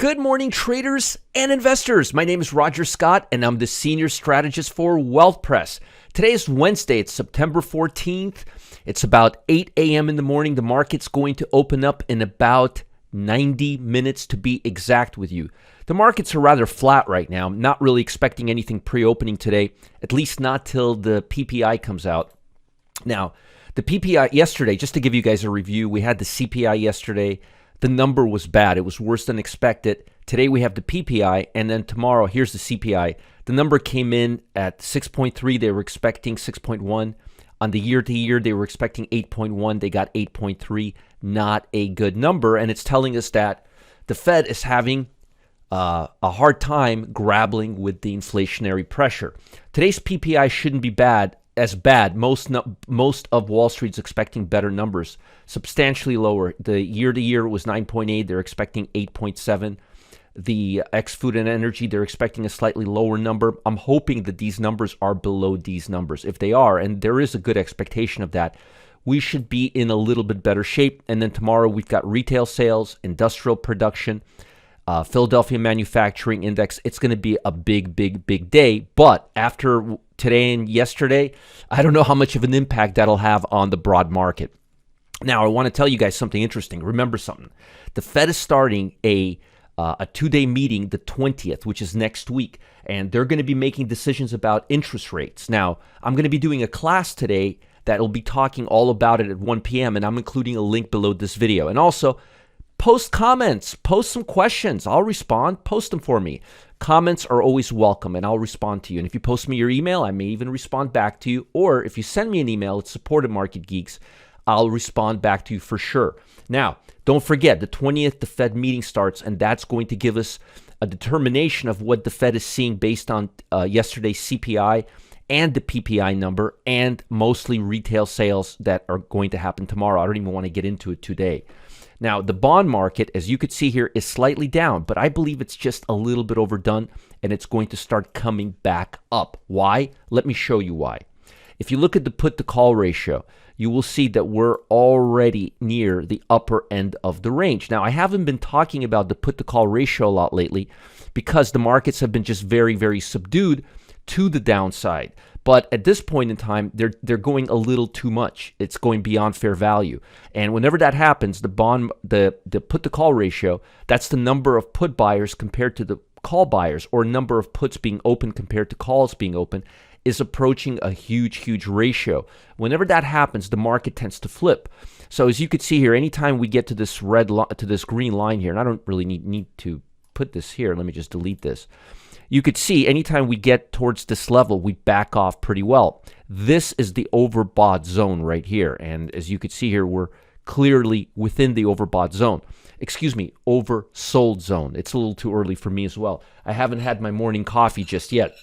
Good morning, traders and investors. My name is Roger Scott, and I'm the Senior Strategist for Wealth Press. Today is Wednesday. It's September 14th. It's about 8 a.m. in the morning. The market's going to open up in about 90 minutes to be exact with you. The markets are rather flat right now. I'm not really expecting anything pre-opening today, at least not till the PPI comes out. Now, the PPI yesterday, just to give you guys a review, we had the CPI yesterday. The number was bad. It was worse than expected. Today we have the PPI, and then tomorrow, here's the CPI. The number came in at 6.3. They were expecting 6.1. On the year-to-year, they were expecting 8.1. They got 8.3. Not a good number, and it's telling us that the Fed is having a hard time grappling with the inflationary pressure. Today's PPI shouldn't be as bad. Most of Wall Street's expecting better numbers, substantially lower. The year-to-year was 9.8. They're expecting 8.7. The ex-food and energy, they're expecting a slightly lower number. I'm hoping that these numbers are below these numbers. If they are, and there is a good expectation of that, we should be in a little bit better shape. And then tomorrow we've got retail sales, industrial production, Philadelphia Manufacturing Index. It's going to be a big day. But after today and yesterday, I don't know how much of an impact that'll have on the broad market. Now, I want to tell you guys something interesting. Remember something. The Fed is starting a two-day meeting, the 20th, which is next week, and they're going to be making decisions about interest rates. Now, I'm going to be doing a class today that will be talking all about it at 1 p.m., and I'm including a link below this video. And also, post comments, post some questions. I'll respond. Post them for me. Comments are always welcome, and I'll respond to you. And if you post me your email, I may even respond back to you. Or if you send me an email at support@MarketGeeks, I'll respond back to you for sure. Now, don't forget, the 20th, the Fed meeting starts, and that's going to give us a determination of what the Fed is seeing based on yesterday's CPI and the PPI number, and mostly retail sales that are going to happen tomorrow. I don't even want to get into it today. Now, the bond market, as you could see here, is slightly down, but I believe it's just a little bit overdone, and it's going to start coming back up. Why? Let me show you why. If you look at the put-to-call ratio, you will see that we're already near the upper end of the range. Now, I haven't been talking about the put-to-call ratio a lot lately because the markets have been just very subdued to the downside. But at this point in time, they're going a little too much. It's going beyond fair value. And whenever that happens, the put-to-call ratio, that's the number of put buyers compared to the call buyers, or number of puts being open compared to calls being open, is approaching a huge ratio. Whenever that happens, the market tends to flip. So as you can see here, anytime we get to this green line here, and I don't really need to put this here. Let me just delete this. You could see anytime we get towards this level, we back off pretty well. This is the overbought zone right here. And as you could see here, we're clearly within the overbought zone. Excuse me, oversold zone. It's a little too early for me as well. I haven't had my morning coffee just yet.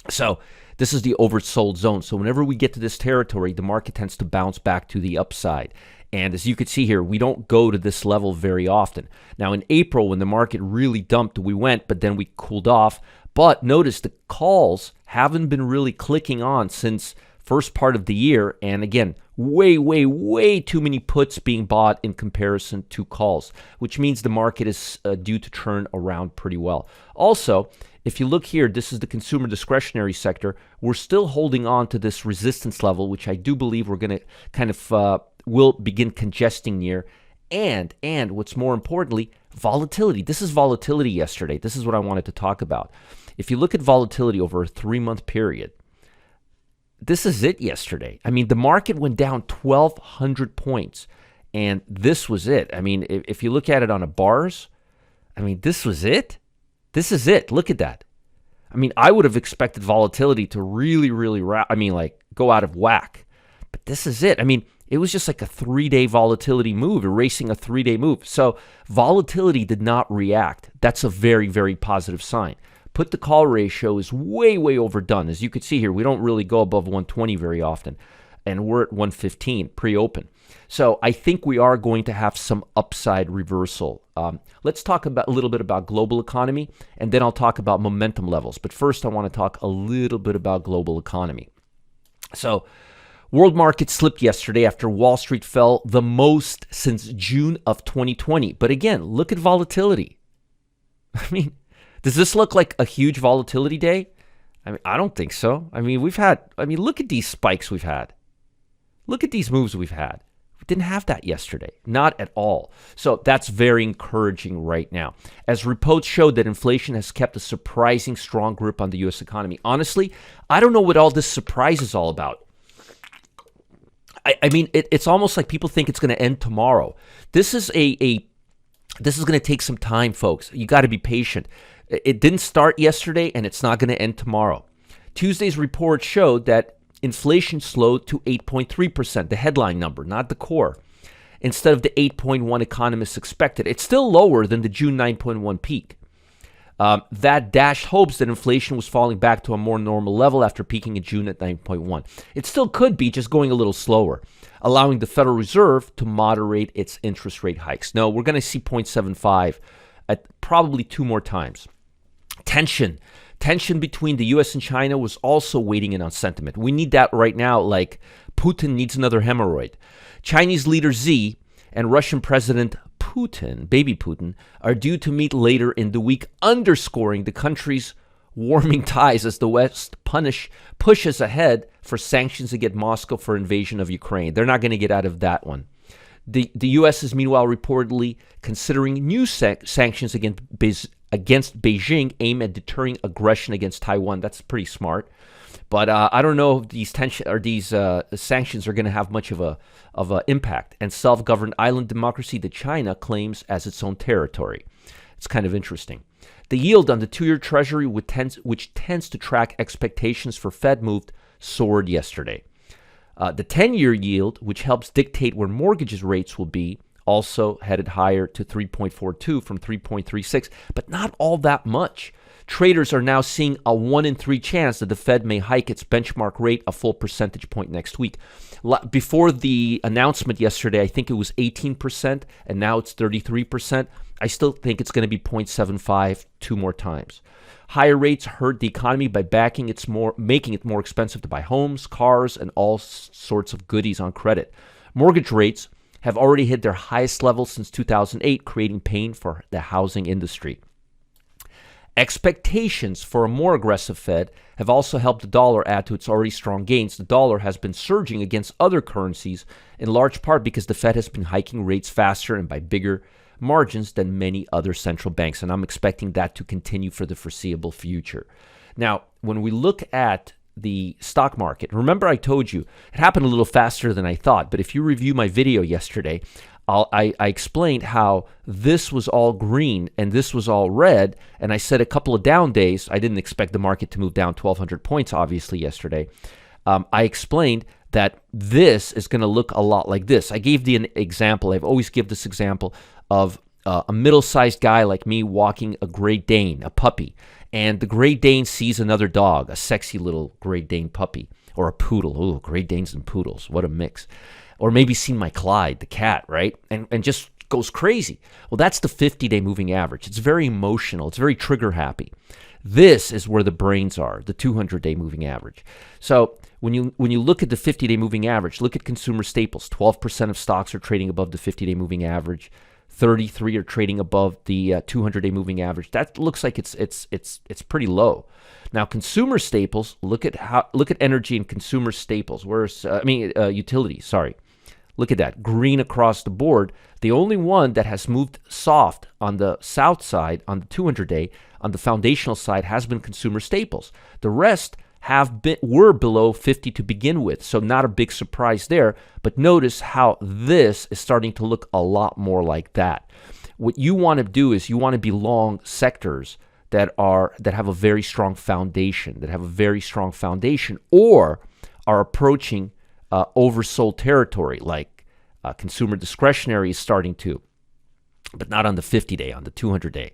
So this is the oversold zone. So whenever we get to this territory, the market tends to bounce back to the upside. And as you can see here, we don't go to this level very often. Now, in April, when the market really dumped, we went, but then we cooled off. But notice the calls haven't been really clicking on since first part of the year. And again, way too many puts being bought in comparison to calls, which means the market is due to turn around pretty well. Also, if you look here, this is the consumer discretionary sector. We're still holding on to this resistance level, which I do believe we're going to kind of will begin congesting near. And what's more importantly, volatility. This is volatility yesterday. This is what I wanted to talk about. If you look at volatility over a 3-month period, this is it yesterday. I mean, the market went down 1,200 points, and this was it. I mean, if you look at it on a bars, I mean, this was it. This is it. Look at that. I mean, I would have expected volatility to really go out of whack. But this is it. I mean, it was just like a 3-day volatility move, erasing a 3-day move. So volatility did not react. That's a very positive sign. Put-to-call ratio is way overdone. As you can see here, we don't really go above 120 very often. And we're at 115 pre-open. So I think we are going to have some upside reversal. Let's talk a little bit about global economy, and then I'll talk about momentum levels. But first, I want to talk a little bit about global economy. So world market slipped yesterday after Wall Street fell the most since June of 2020. But again, look at volatility. I mean, does this look like a huge volatility day? I mean, I don't think so. I mean, look at these spikes we've had. Look at these moves we've had. We didn't have that yesterday, not at all. So that's very encouraging right now. As reports showed that inflation has kept a surprising strong grip on the U.S. economy. Honestly, I don't know what all this surprise is all about. I mean, it's almost like people think it's going to end tomorrow. This is this is going to take some time, folks. You got to be patient. It didn't start yesterday, and it's not going to end tomorrow. Tuesday's report showed that inflation slowed to 8.3%, the headline number, not the core, instead of the 8.1 economists expected. It's still lower than the June 9.1 peak. That dashed hopes that inflation was falling back to a more normal level after peaking in June at 9.1. It still could be just going a little slower, allowing the Federal Reserve to moderate its interest rate hikes. No, we're going to see 0.75 at probably 2 more times. Tension between the U.S. and China was also weighing in on sentiment. We need that right now, like Putin needs another hemorrhoid. Chinese leader Xi and Russian President Putin, baby Putin, are due to meet later in the week, underscoring the country's warming ties as the West pushes ahead for sanctions against Moscow for invasion of Ukraine. They're not going to get out of that one. The U.S. is meanwhile reportedly considering new sanctions against Beijing aimed at deterring aggression against Taiwan. That's pretty smart. But I don't know if these sanctions are going to have much of a impact. And self-governed island democracy that China claims as its own territory. It's kind of interesting. The yield on the 2-year Treasury, which tends to track expectations for Fed moved, soared yesterday. The 10-year yield, which helps dictate where mortgage rates will be, also headed higher to 3.42 from 3.36, but not all that much. Traders are now seeing a 1 in 3 chance that the Fed may hike its benchmark rate a full percentage point next week. Before the announcement yesterday, I think it was 18%, and now it's 33%. I still think it's going to be 0.75 2 more times. Higher rates hurt the economy by making it more expensive to buy homes, cars, and all sorts of goodies on credit. Mortgage rates have already hit their highest level since 2008, creating pain for the housing industry. Expectations for a more aggressive Fed have also helped the dollar add to its already strong gains. The dollar has been surging against other currencies, in large part because the Fed has been hiking rates faster and by bigger margins than many other central banks, and I'm expecting that to continue for the foreseeable future. Now, when we look at the stock market, remember I told you it happened a little faster than I thought, but if you review my video yesterday, I explained how this was all green and this was all red, and I said a couple of down days. I didn't expect the market to move down 1,200 points, obviously, yesterday. I explained that this is going to look a lot like this. I gave an example. I've always give this example of a middle-sized guy like me walking a Great Dane, a puppy, and the Great Dane sees another dog, a sexy little Great Dane puppy, or a poodle. Ooh, Great Danes and poodles, what a mix. Or maybe seen my Clyde, the cat, right? And just goes crazy. Well, that's the 50-day moving average. It's very emotional. It's very trigger happy. This is where the brains are, the 200-day moving average. So when you look at the 50-day moving average, look at consumer staples. 12% of stocks are trading above the 50-day moving average. 33 are trading above the 200-day moving average. That looks like it's pretty low. Now, consumer staples. Look at energy and consumer staples. Utility. Sorry. Look at that, green across the board. The only one that has moved soft on the south side, on the 200-day, on the foundational side, has been consumer staples. The rest were below 50 to begin with, so not a big surprise there. But notice how this is starting to look a lot more like that. What you want to do is you want to be long sectors that have a very strong foundation, or are approaching oversold territory, like consumer discretionary is starting to, but not on the 50-day, on the 200-day.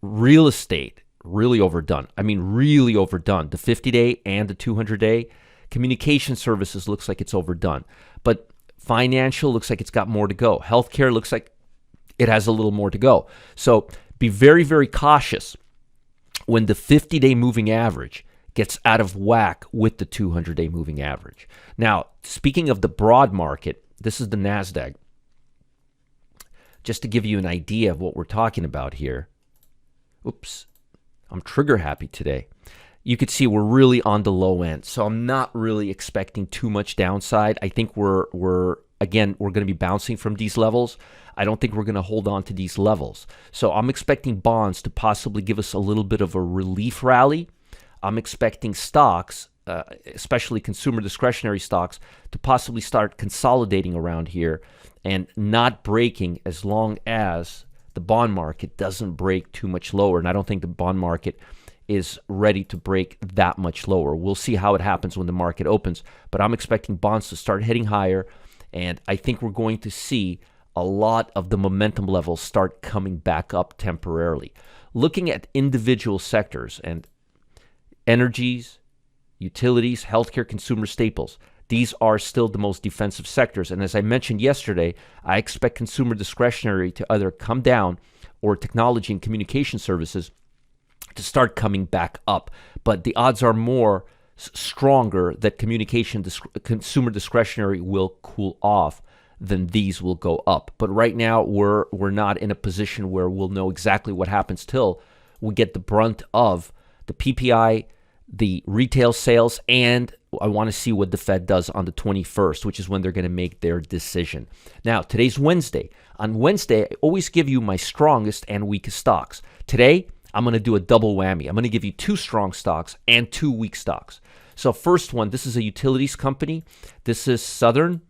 Real estate, really overdone. I mean, really overdone. The 50-day and the 200-day. Communication services looks like it's overdone. But financial looks like it's got more to go. Healthcare looks like it has a little more to go. So be very, very cautious when the 50-day moving average gets out of whack with the 200-day moving average. Now, speaking of the broad market, this is the NASDAQ. Just to give you an idea of what we're talking about here. oops, I'm trigger happy today. You could see we're really on the low end. So I'm not really expecting too much downside. I think we're going to be bouncing from these levels. I don't think we're going to hold on to these levels. So I'm expecting bonds to possibly give us a little bit of a relief rally. I'm expecting stocks, especially consumer discretionary stocks, to possibly start consolidating around here and not breaking as long as the bond market doesn't break too much lower. And I don't think the bond market is ready to break that much lower. We'll see how it happens when the market opens, but I'm expecting bonds to start heading higher, and I think we're going to see a lot of the momentum levels start coming back up temporarily. Looking at individual sectors and energies, utilities, healthcare, consumer staples, these are still the most defensive sectors. And as I mentioned yesterday, I expect consumer discretionary to either come down or technology and communication services to start coming back up. But the odds are more stronger that consumer discretionary will cool off than these will go up. But right now, we're not in a position where we'll know exactly what happens till we get the brunt of the PPI, the retail sales, and I want to see what the Fed does on the 21st, which is when they're going to make their decision. Now, today's Wednesday. On Wednesday, I always give you my strongest and weakest stocks. Today, I'm going to do a double whammy. I'm going to give you 2 strong stocks and 2 weak stocks. So first one, this is a utilities company. This is Southern,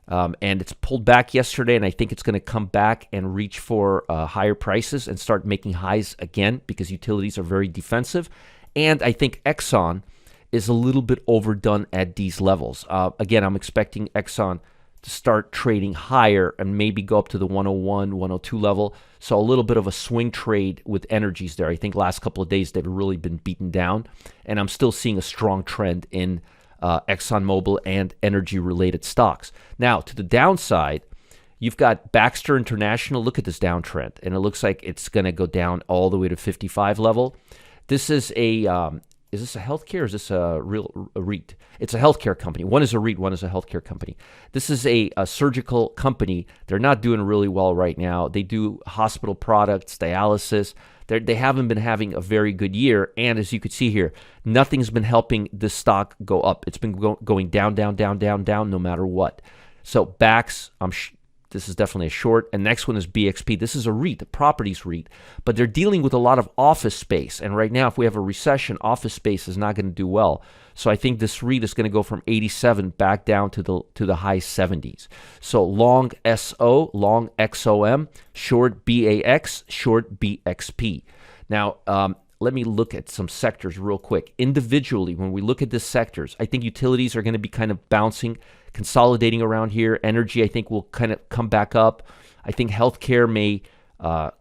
and it's pulled back yesterday, and I think it's going to come back and reach for higher prices and start making highs again because utilities are very defensive. And I think Exxon is a little bit overdone at these levels. Again, I'm expecting Exxon to start trading higher and maybe go up to the 101, 102 level. So a little bit of a swing trade with energies there. I think last couple of days they've really been beaten down, and I'm still seeing a strong trend in ExxonMobil and energy-related stocks. Now, to the downside, you've got Baxter International. Look at this downtrend, and it looks like it's going to go down all the way to 55 level. This is is this a healthcare or is this a REIT? It's a healthcare company. One is a REIT, one is a healthcare company. This is a surgical company. They're not doing really well right now. They do hospital products, dialysis. They haven't been having a very good year. And as you could see here, nothing's been helping this stock go up. It's been going down, down, down, down, down, no matter what. So Bax, this is definitely a short. And next one is BXP. This is a REIT, a properties REIT, but they're dealing with a lot of office space. And right now, if we have a recession, office space is not going to do well. So I think this REIT is going to go from 87 back down to the high 70s. So long SO, long XOM, short BAX, short BXP. Now, let me look at some sectors real quick. Individually, when we look at these sectors, I think utilities are going to be kind of bouncing, consolidating around here. Energy, I think, will kind of come back up. I think healthcare may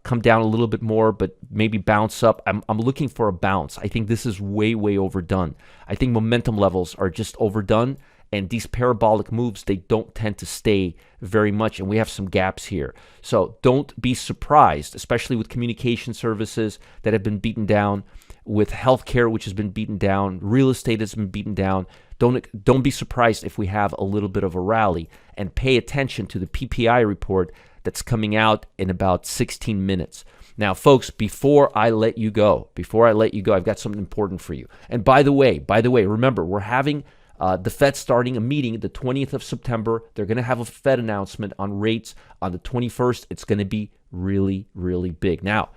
come down a little bit more, but maybe bounce up. I'm looking for a bounce. I think this is way, way overdone. I think momentum levels are just overdone, and these parabolic moves, they don't tend to stay very much, and we have some gaps here. So don't be surprised, especially with communication services that have been beaten down, with healthcare, which has been beaten down, real estate has been beaten down. Don't be surprised if we have a little bit of a rally, and pay attention to the PPI report that's coming out in about 16 minutes. Now, folks, before I let you go, I've got something important for you. And by the way, remember, we're having the Fed starting a meeting the 20th of September. They're going to have a Fed announcement on rates on the 21st. It's going to be really, really big. Now,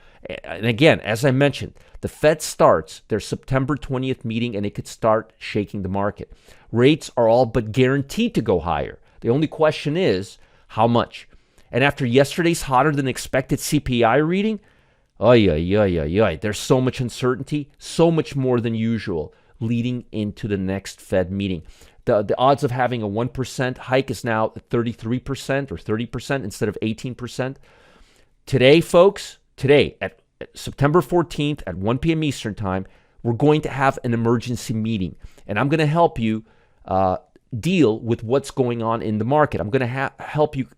and again, as I mentioned, the Fed starts their September 20th meeting, and it could start shaking the market. Rates are all but guaranteed to go higher. The only question is how much. And after yesterday's hotter than expected CPI reading, there's so much uncertainty, so much more than usual leading into the next Fed meeting. The odds of having a 1% hike is now 33% or 30% instead of 18%. Today, folks, at September 14th at 1 p.m. Eastern Time, we're going to have an emergency meeting. And I'm going to help you deal with what's going on in the market. I'm going to help you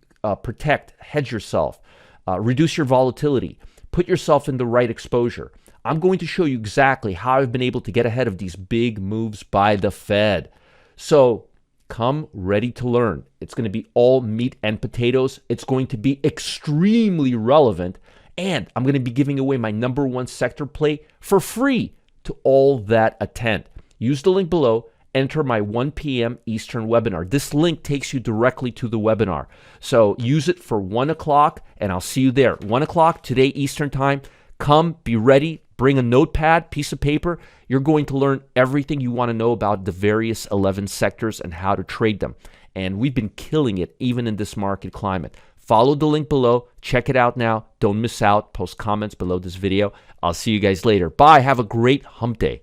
protect, hedge yourself, reduce your volatility, put yourself in the right exposure. I'm going to show you exactly how I've been able to get ahead of these big moves by the Fed. So come ready to learn. It's going to be all meat and potatoes. It's going to be extremely relevant, And I'm going to be giving away my #1 sector play for free to all that attend. Use the link below, enter my 1 p.m. Eastern webinar. This link takes you directly to the webinar. So use it for 1 o'clock, and I'll see you there. 1 o'clock today Eastern time. Come, be ready, bring a notepad, piece of paper. You're going to learn everything you want to know about the various 11 sectors and how to trade them. And we've been killing it even in this market climate. Follow the link below. Check it out now. Don't miss out. Post comments below this video. I'll see you guys later. Bye. Have a great hump day.